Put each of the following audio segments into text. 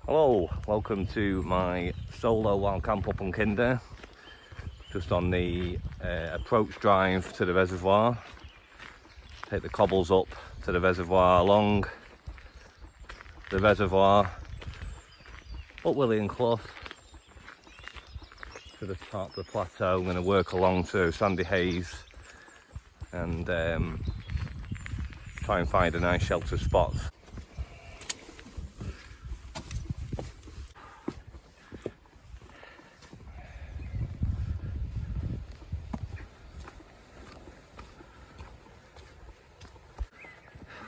Hello, welcome to my solo wild camp up on Kinder. Just on the approach drive to the reservoir. Take the cobbles up to the reservoir, along the reservoir, up Willie and Clough to the top of the plateau. I'm going to work along to Sandy Haze and try and find a nice sheltered spot.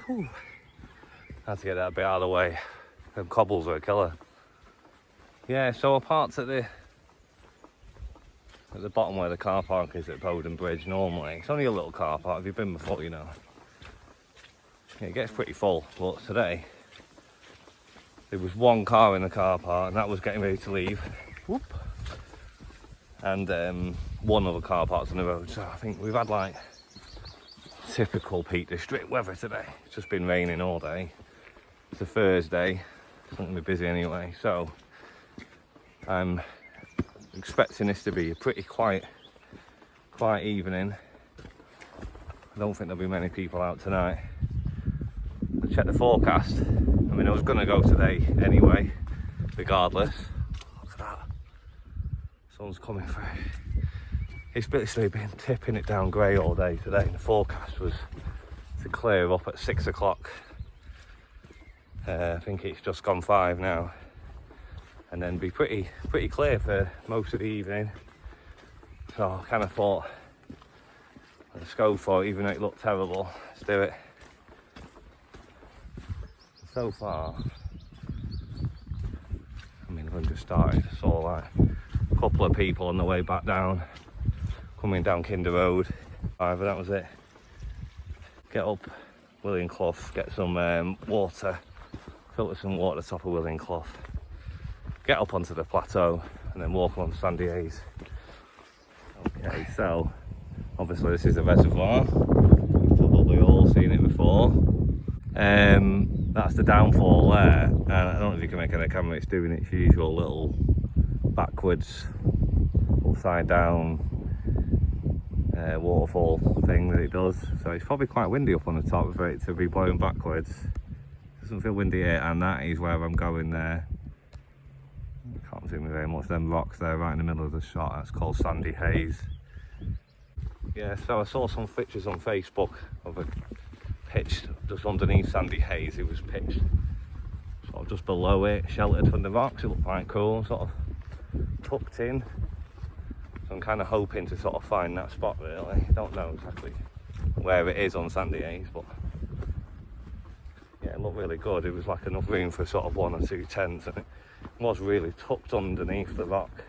Whew. Had to get that bit out of the way. The cobbles are a killer. Yeah, so I parked at the bottom where the car park is at Bowden Bridge normally. It's only a little car park. If you've been before, you know. Yeah, it gets pretty full, but today there was one car in the car park and that was getting ready to leave. Whoop. And one other car park's on the road. So I think we've had like typical Peak District weather today. It's just been raining all day. It's a Thursday. It's not going to be busy anyway. So I'm expecting this to be a pretty quiet evening. I don't think there'll be many people out tonight. I checked the forecast. I mean, I was going to go today anyway, regardless. Look at that. Sun's coming through. It's basically been tipping it down grey all day today. The forecast was to clear up at 6 o'clock. I think it's just gone 5 now. And then be pretty clear for most of the evening. So I kind of thought, let's go for it, even though it looked terrible. Let's do it. So far, I mean, I've just started. I saw like a couple of people on the way back down, coming down Kinder Road. However, that was it. Get up Willie and Clough, get some water, filter some water at the top of Willie and Clough, get up onto the plateau and then walk along Sandy Haze. Okay, so obviously this is a reservoir. You've probably all seen it before. That's the downfall there, and I don't know if you can make it on the camera. It's doing its usual little backwards, upside down waterfall thing that it does. So it's probably quite windy up on the top for it to be blowing backwards. Doesn't feel windy here, and that is where I'm going there. Can't see me very much. Them rocks there right in the middle of the shot, that's called Sandy Haze. Yeah, so I saw some pictures on Facebook of a pitch just underneath Sandy Haze. It was pitched sort of just below it, sheltered from the rocks. It looked quite cool, sort of tucked in. So I'm kind of hoping to sort of find that spot really. Don't know exactly where it is on Sandy Haze, but yeah, it looked really good. It was like enough room for sort of 1 or 2 tents, and it was really tucked underneath the rock.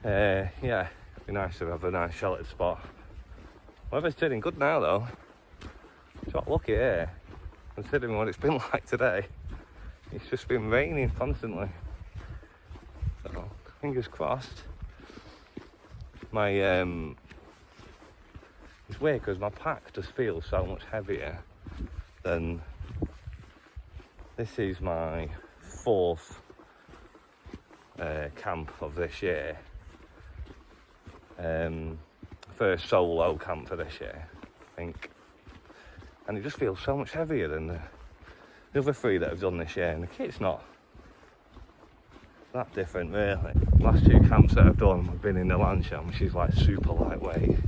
Yeah, it'd be nice to have a nice sheltered spot. Weather's turning good now though. Got lucky here, considering what it's been like today. It's just been raining constantly. So fingers crossed. My it's weird because my pack just feels so much heavier than this. Is my 4th camp of this year. First solo camp for this year, I think. And it just feels so much heavier than the other 3 that I've done this year. And the kit's not that different really. Last 2 camps that I've done, I've been in the Lancashire, which is like super lightweight.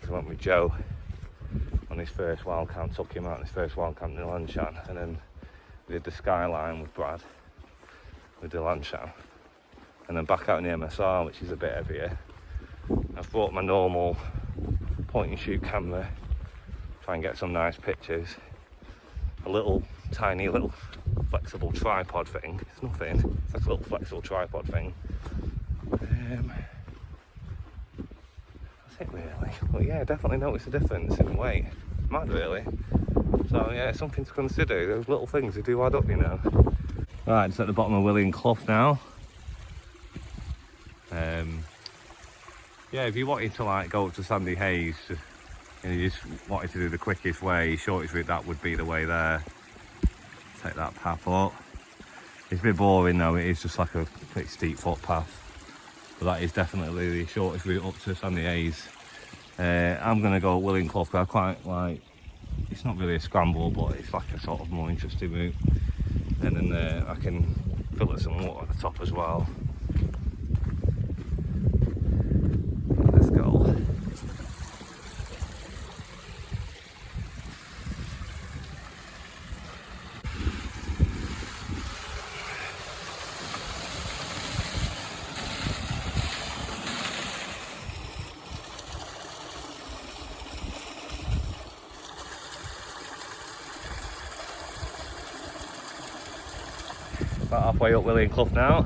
I went with Joe on his first wild camp, took him out on his first wild camp in the Lancashire, and then we did the Skyline with Brad with the Lancashire, and then back out in the MSR, which is a bit heavier. I've brought my normal point and shoot camera, try and get some nice pictures. A little tiny little flexible tripod thing. It's nothing. It's like a little flexible tripod thing. That's it really. But yeah, definitely notice a difference in weight. Mad really. So yeah, something to consider. Those little things, they do add up, you know. Right, it's at the bottom of Willie and Clough now. Yeah, if you wanted to like go up to Sandy Haze and you just wanted to do the quickest way, shortest route, that would be the way there. Take that path up. It's a bit boring now, it is just like a pretty steep footpath. But that is definitely the shortest route up to Sandy Hayes. I'm going to go Willing Clough, I quite like, it's not really a scramble, but it's like a sort of more interesting route. And then I can filter some water at the top as well. Let's go. About halfway up Willing Clough now.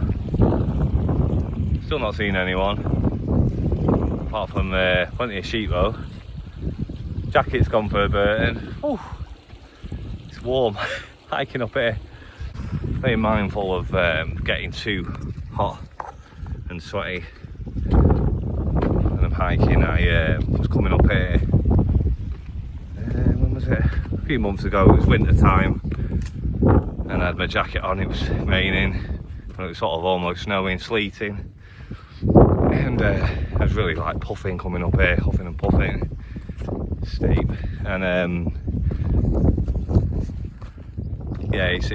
Still not seeing anyone, apart from plenty of sheep though. Jacket's gone for a burn. Oh, it's warm. Hiking up here. Very mindful of getting too hot and sweaty. When I'm hiking, I was coming up here. When was it? A few months ago. It was winter time. And I had my jacket on, it was raining, and it was sort of almost snowing, sleeting, and I was really like puffing coming up here, huffing and puffing, steep, and yeah, it's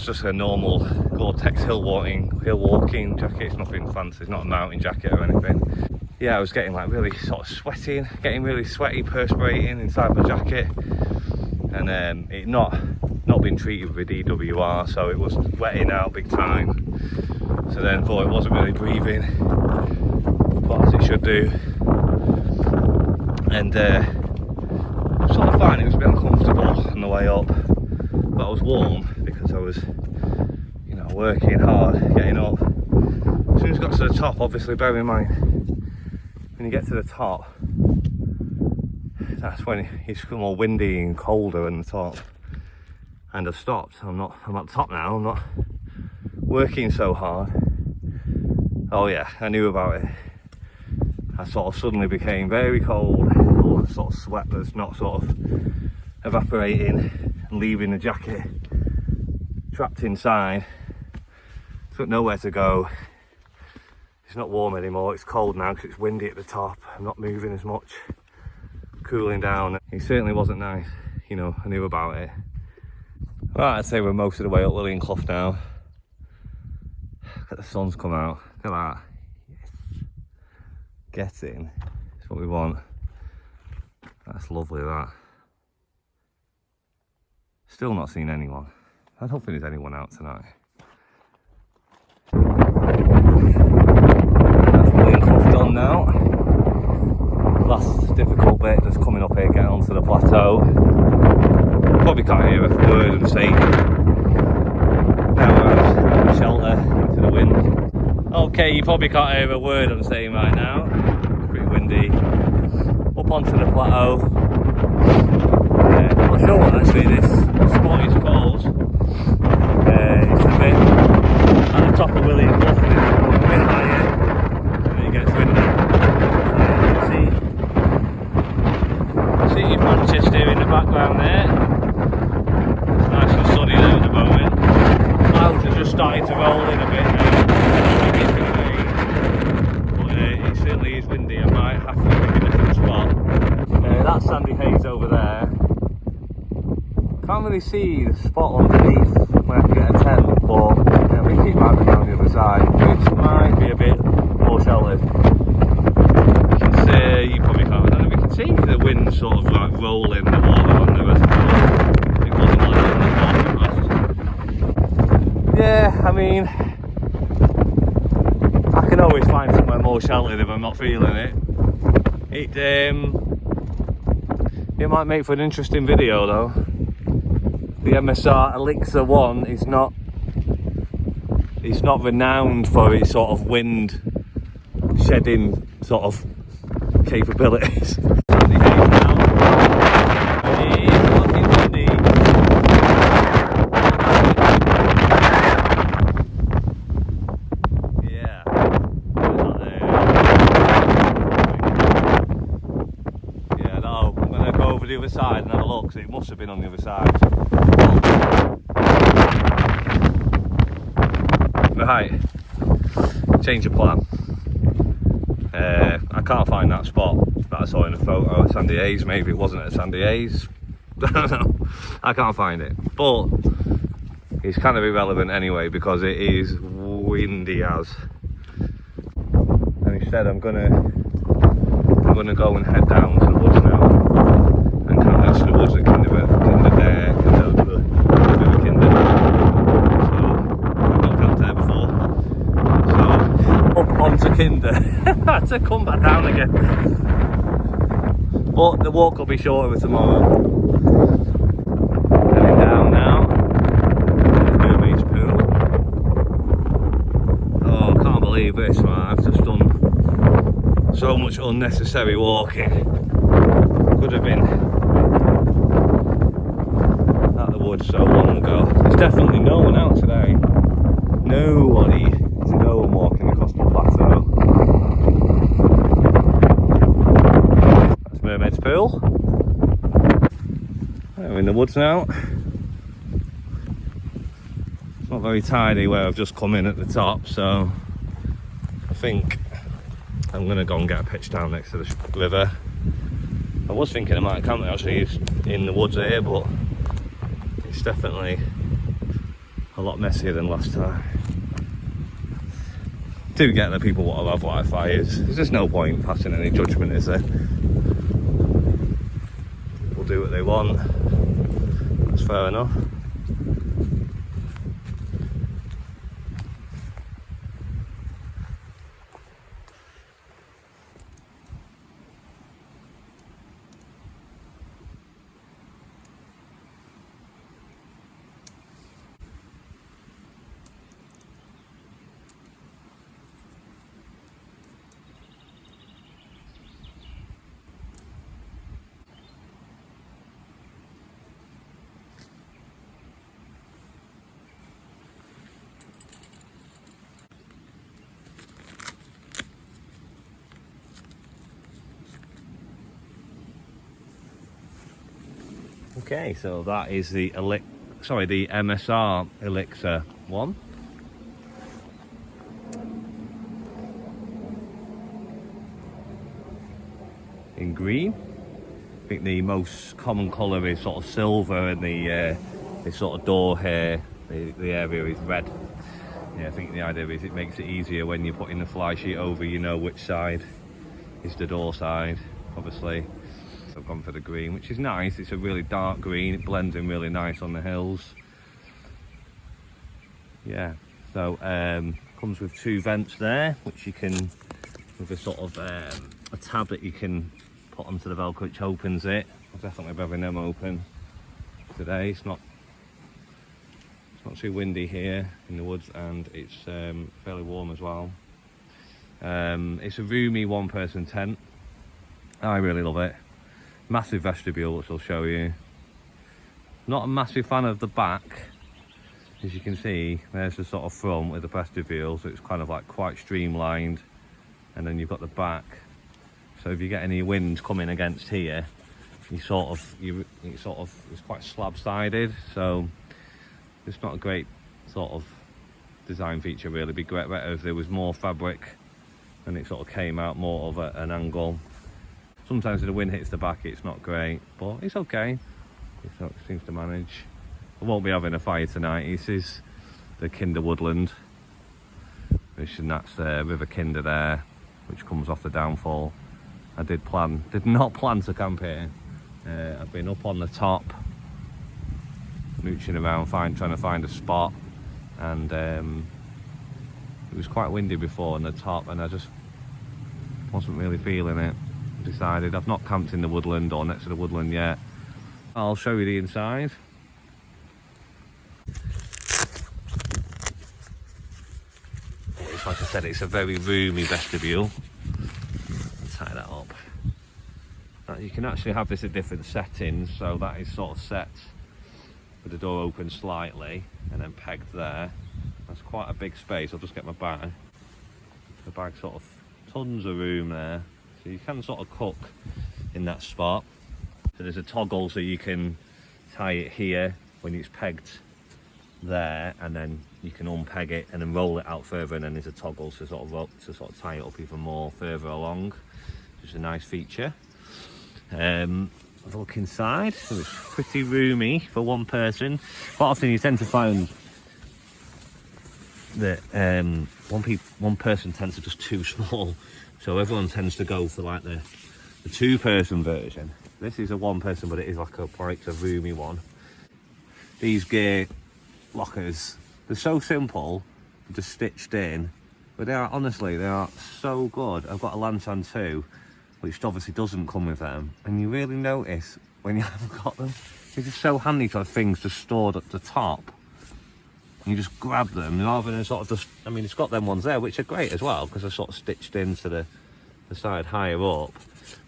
just a normal Gore-Tex hill walking jacket. It's nothing fancy, it's not a mountain jacket or anything. Yeah, I was getting like really sort of sweating, getting really sweaty, perspirating inside my jacket, and it not been treated with DWR, so it was wetting out big time. So then thought it wasn't really breathing, but as it should do. And sort of fine, it was a bit uncomfortable on the way up, but I was warm because I was, you know, working hard, getting up. As soon as I got to the top, obviously bear in mind, when you get to the top, that's when it's more windy and colder in the top. And I've stopped. I'm at the top now. I'm not working so hard. Oh yeah, I knew about it. I sort of suddenly became very cold. All the sort of sweat that's not sort of evaporating and leaving the jacket trapped inside. It's got nowhere to go. It's not warm anymore. It's cold now because it's windy at the top. I'm not moving as much. Cooling down. It certainly wasn't nice. You know, I knew about it. Right, I'd say we're most of the way up Willing Clough now. Look at the sun's come out. Look at that. Yes. Get in. That's what we want. That's lovely, that. Still not seen anyone. I don't think there's anyone out tonight. That's Willing Clough done now. Last difficult bit that's coming up here, getting onto the plateau. Probably can't hear a word I'm saying. Now we're shelter into the wind. Okay, you probably can't hear a word I'm saying right now. It's pretty windy. Up onto the plateau. I'm not sure what actually this spot is called. It's a bit at the top of Willing Clough, a bit higher, and it gets windy. City of Manchester in the background there. Nice and sunny there at the moment. Clouds are just starting to roll in a bit now. I think it's going to rain, but it certainly is windy. I might have to pick a different spot. That's Sandy Hayes over there. Can't really see the spot underneath where I can get a tent, but yeah, I think it might be down the other side, which might be a bit more sheltered. You can see, you probably can't, I don't know if you can see the wind sort of like rolling the water on the reservoir. It wasn't like that in the forecast. Yeah, I mean, I can always find somewhere more sheltered if I'm not feeling it. It might make for an interesting video though. The MSR Elixir 1 is not renowned for its sort of wind shedding sort of capabilities. Sandy Hayes now. It is looking windy. Yeah. Yeah, no, I'm gonna go over the other side and have a look, because it must have been on the other side. Right, change of plan. I can't find that spot that I saw in the photo at Sandy Hayes. Maybe it wasn't at Sandy Hayes. I don't know. I can't find it. But it's kind of irrelevant anyway because it is windy as. And instead I'm gonna go and head down to the woods now. And come out to the woods at Kinder River Kinder. So I've not camped there before. So up onto Kinder. I had to come back down again. But the walk will be shorter tomorrow. Heading down now. Mermaid's Pool. Oh, I can't believe this, right? I've just done so much unnecessary walking. Could have been at the woods so long ago. There's definitely no one out today. Nobody. There's no one walking across the plateau. That's Mermaid's Pool. We're in the woods now. It's not very tidy where I've just come in at the top, so I think I'm going to go and get a pitch down next to the river. I was thinking I might camp actually in the woods here, but it's definitely a lot messier than last time. Do get that people want to have white fires. There's just no point passing any judgment, is there? People do what they want. That's fair enough. Okay, so that is the MSR Elixir one. In green. I think the most common colour is sort of silver, and the sort of door here, the area is red. Yeah, I think the idea is it makes it easier when you're putting the fly sheet over, you know which side is the door side, obviously. So I've gone for the green, which is nice. It's a really dark green. It blends in really nice on the hills. Yeah, so comes with two vents there, which you can, with a sort of a tab that you can put onto the Velcro, which opens it. I'll definitely be having them open today. It's not too windy here in the woods, and it's fairly warm as well. It's a roomy one-person tent. I really love it. Massive vestibule, which I'll show you. Not a massive fan of the back. As you can see, there's the sort of front with the vestibule, so it's kind of like quite streamlined, and then you've got the back. So if you get any wind coming against here, it's quite slab-sided, so it's not a great sort of design feature really. It'd be great better if there was more fabric and it sort of came out more of an angle. Sometimes if the wind hits the back, it's not great, but it's okay. It seems to manage. I won't be having a fire tonight. This is the Kinder Woodland, and that's River Kinder there, which comes off the downfall. I did not plan to camp here. I've been up on the top, mooching around, trying to find a spot, and it was quite windy before on the top, and I just wasn't really feeling it. Decided I've not camped in the woodland or next to the woodland yet. I'll show you the inside. Like I said, it's a very roomy vestibule. Tie that up. You can actually have this at different settings, so that is sort of set with the door open slightly and then pegged there. That's quite a big space. I'll just get my bag. The bag sort of tons of room there. So you can sort of cook in that spot. So there's a toggle so you can tie it here when it's pegged there, and then you can unpeg it and then roll it out further, and then there's a toggle to sort of tie it up even more further along. Which is a nice feature. Have a look inside. So it's pretty roomy for one person. Quite often you tend to find that one person tends to just too small, so everyone tends to go for like the two-person version. This is a one-person, but it is like quite a roomy one. These gear lockers, they're so simple, just stitched in, but they are, honestly, they are so good. I've got a lantern too, which obviously doesn't come with them, and you really notice when you haven't got them. It's just so handy to have things just stored at the top. You just grab them rather than sort of just, I mean, it's got them ones there, which are great as well, because they're sort of stitched into the side higher up.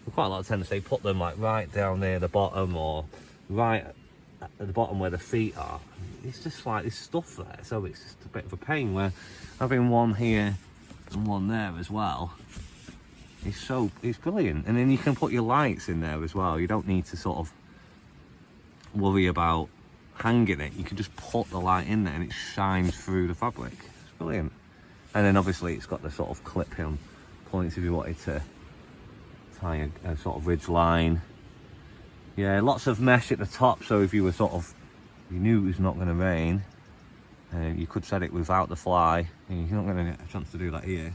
But quite a lot of times they put them like right down near the bottom, or right at the bottom where the feet are. It's just like this stuff there, so it's just a bit of a pain, where having one here and one there as well, it's brilliant. And then you can put your lights in there as well. You don't need to sort of worry about hanging it. You can just put the light in there and it shines through the fabric. It's brilliant. And then obviously it's got the sort of clip-in points if you wanted to tie a sort of ridge line. Yeah, lots of mesh at the top, so if you were you knew it was not going to rain, you could set it without the fly. And you're not going to get a chance to do that here,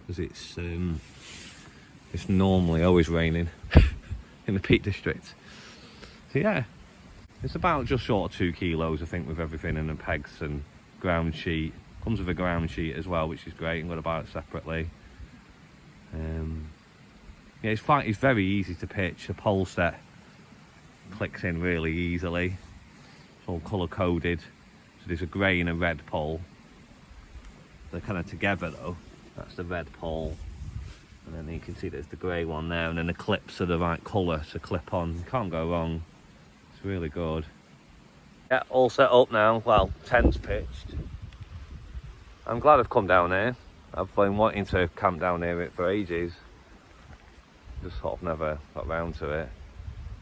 because it's normally always raining in the Peak District. So yeah, it's about just short of 2 kilos, I think, with everything, and the pegs and ground sheet. Comes with a ground sheet as well, which is great. I'm going to buy it separately. Yeah, it's very easy to pitch. The pole set clicks in really easily. It's all colour coded. So there's a grey and a red pole. They're kind of together though. That's the red pole. And then you can see there's the grey one there, and then the clips are the right colour to clip on. You can't go wrong. It's really good. Yeah, all set up now. Well, tent's pitched. I'm glad I've come down here. I've been wanting to camp down here for ages. Just sort of never got round to it.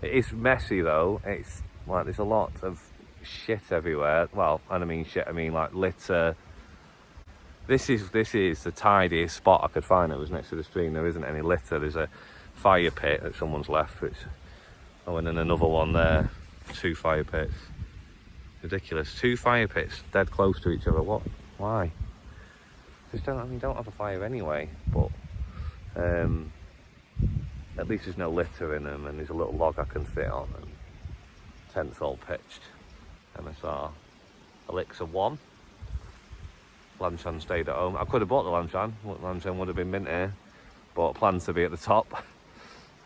It is messy though. It's like there's a lot of shit everywhere. Well, and I mean shit, I mean like litter. This is the tidiest spot I could find. It was next to the stream. There isn't any litter. There's a fire pit that someone's left, which, oh, and then another one there. 2 fire pits. Ridiculous. 2 fire pits dead close to each other. What? Why? Just don't have a fire anyway. But at least there's no litter in them, and there's a little log I can sit on, and tent's all pitched. MSR Elixir 1. Lanchan stayed at home. I could have bought the Lanchan. Lanchan would have been mint here, but planned to be at the top,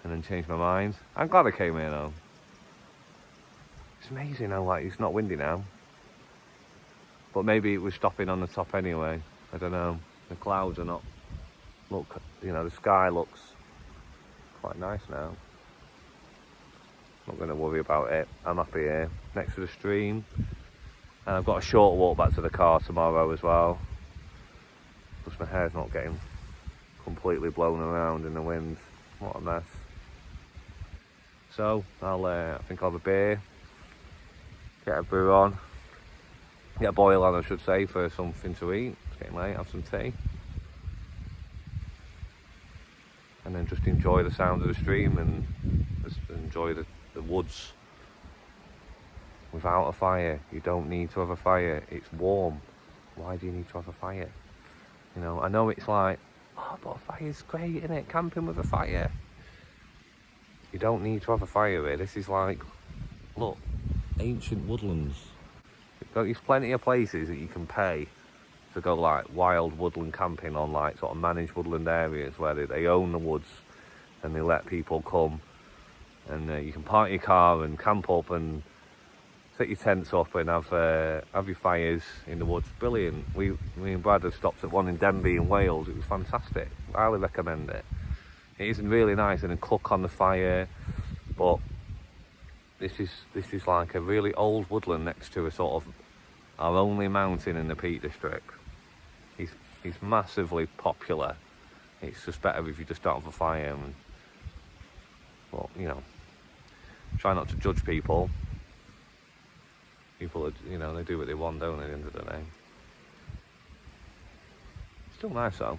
and then changed my mind. I'm glad I came here though. It's amazing how like it's not windy now, but maybe it was stopping on the top anyway. I don't know. The clouds are not. Look, you know, the sky looks quite nice now. Not going to worry about it. I'm happy here, next to the stream. And I've got a short walk back to the car tomorrow as well. Plus my hair's not getting completely blown around in the wind. What a mess. So I think I'll have a beer, get a brew on, get a boil on I should say, for something to eat. It's getting late, have some tea. And then just enjoy the sound of the stream and just enjoy the woods. Without a fire, you don't need to have a fire. It's warm. Why do you need to have a fire? You know, I know it's like, oh, but a fire's great, isn't it? Camping with a fire. You don't need to have a fire here. This is like, look, ancient woodlands. There's plenty of places that you can pay to go like wild woodland camping on like sort of managed woodland areas where they own the woods and they let people come, and you can park your car and camp up and set your tents up and have your fires in the woods. Brilliant. Me and Brad have stopped at one in Denbigh in Wales. It was fantastic. I highly recommend it. It is really nice, and then cook on the fire. But this is like a really old woodland next to a sort of our only mountain in the Peak District. He's massively popular. It's just better if you just don't have a fire. But you know, try not to judge people. People are, you know, they do what they want, don't they, at the end of the day. Still nice though.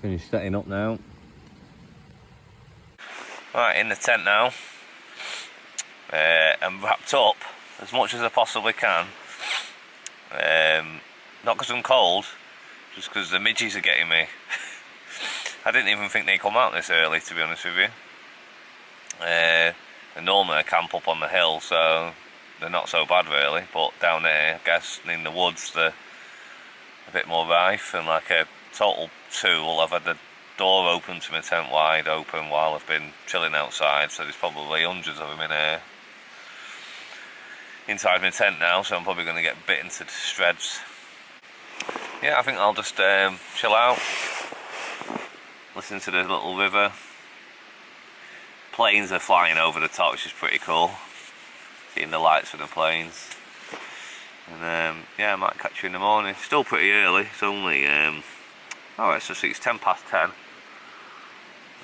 Finished setting up now. Right, in the tent now. I'm wrapped up as much as I possibly can. Not because I'm cold, just because the midges are getting me. I didn't even think they'd come out this early, to be honest with you. And normally I camp up on the hill, so they're not so bad really, but down here, I guess in the woods, they're a bit more rife, and like a total 2 will have had the door open to my tent wide open while I've been chilling outside, so there's probably hundreds of them in here. Inside my tent now, so I'm probably going to get bitten to shreds. Yeah, I think I'll just chill out, listen to the little river. Planes are flying over the top, which is pretty cool. Seeing the lights from the planes. And yeah, I might catch you in the morning. It's still pretty early. It's only oh, it's 10 past 10.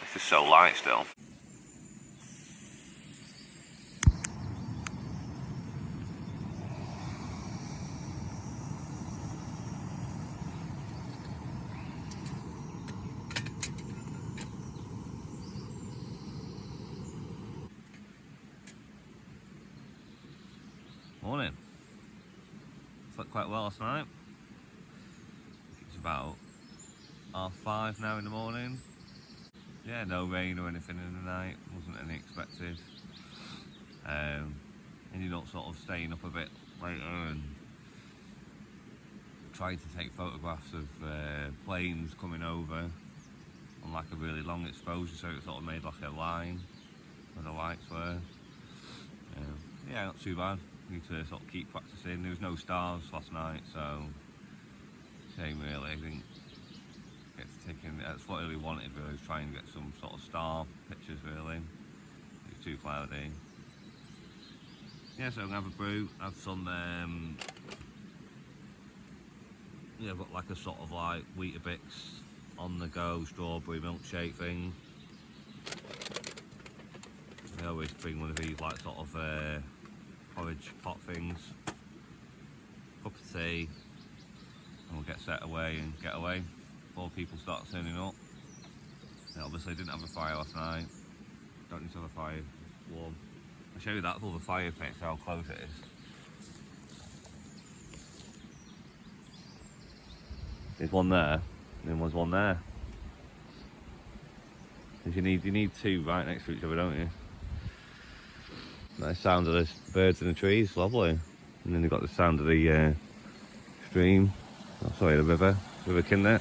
It's just so light still. Morning. Slept quite well last night. It's about 5:30 now in the morning. Yeah, no rain or anything in the night. Wasn't any expected. Ended up sort of staying up a bit later and tried to take photographs of planes coming over on like a really long exposure, so it sort of made like a line where the lights were. Yeah, not too bad. Need to sort of keep practicing. There was no stars last night, so shame really. I didn't get to take in. That's what I really wanted, really, was try and get some sort of star pictures really. It was too cloudy. Yeah, so I'm gonna have a brew, have some yeah, I've got like a sort of like Weetabix on the go strawberry milkshake thing. I always bring one of these like sort of porridge pot things, cup of tea, and we'll get set away and get away before people start turning up. And obviously I didn't have a fire last night, don't need to have a fire, it's warm. I'll show you that little fire pit, how close it is. There's one there, and then there's one there. Because you need 2 right next to each other, don't you? Nice sound of the birds in the trees, lovely. And then you've got the sound of the stream, oh, sorry, the river Kinder.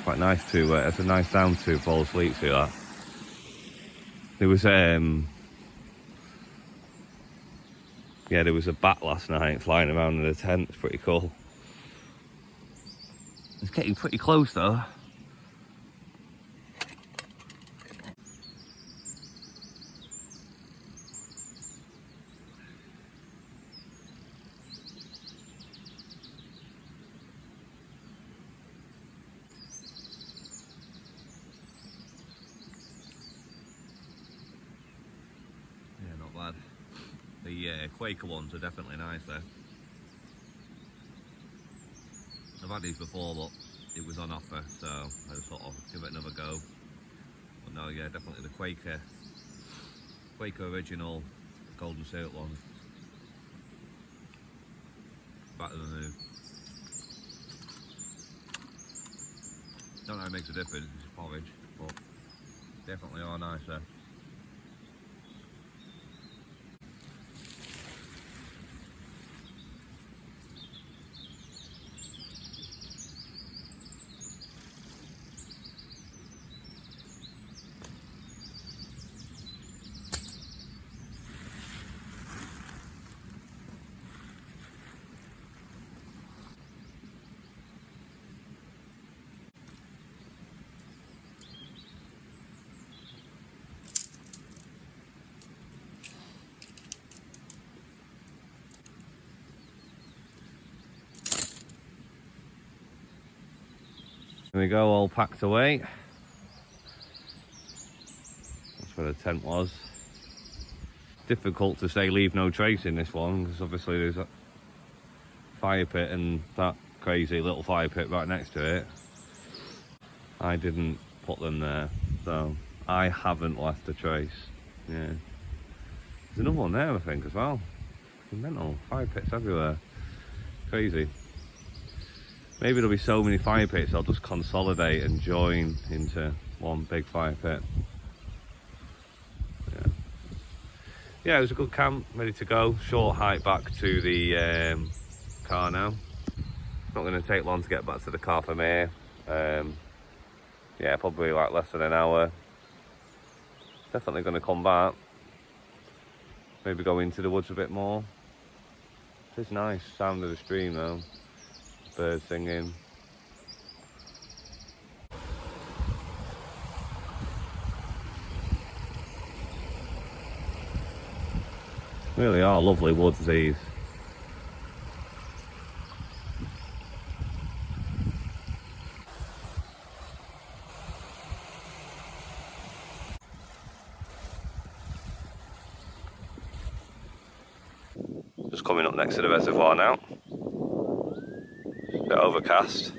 Quite nice to, it's a nice sound to fall asleep to that. There was yeah, there was a bat last night flying around in the tent. It's pretty cool. It's getting pretty close though. Yeah, not bad. The Quaker ones are definitely nicer. I've had these before, but it was on offer, so I just thought I'll give it another go. But no, yeah, definitely the Quaker original golden syrup one. Better than the new. Don't know how it makes a difference, it's porridge, but definitely are nicer. There we go, all packed away. where the tent was. Difficult to say leave no trace in this one, because obviously there's a fire pit and that crazy little fire pit right next to it. I didn't put them there, so I haven't left a trace. Yeah, there's another one there I think as well. Mental fire pits everywhere, crazy. Maybe there'll be so many fire pits I'll just consolidate and join into one big fire pit. Yeah, it was a good camp, ready to go. Short hike back to the car now. Not going to take long to get back to the car from here. Yeah, probably like less than an hour. Definitely going to come back. Maybe go into the woods a bit more. It's nice, sound of the stream though. Birds singing. Really are lovely woods these. Just coming up next to the reservoir now. A bit overcast.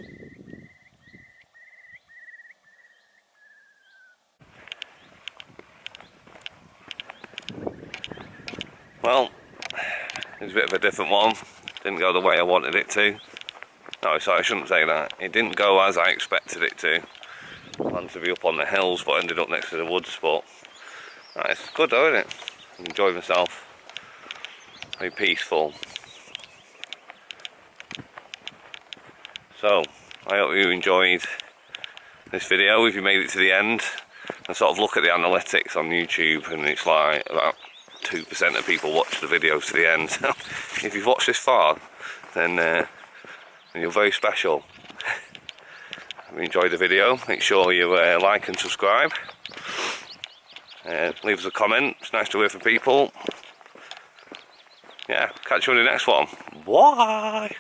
Well, it was a bit of a different one. Didn't go the way I wanted it to. No, sorry, I shouldn't say that. It didn't go as I expected it to. Planned to be up on the hills, but ended up next to the woods. But it's good though, isn't it? Enjoy myself. Very peaceful. So, I hope you enjoyed this video. If you made it to the end, and sort of look at the analytics on YouTube, and it's like about 2% of people watch the videos to the end. So if you've watched this far, then you're very special. If you enjoyed the video, make sure you like and subscribe. Leave us a comment. It's nice to hear from people. Yeah, catch you on the next one. Bye.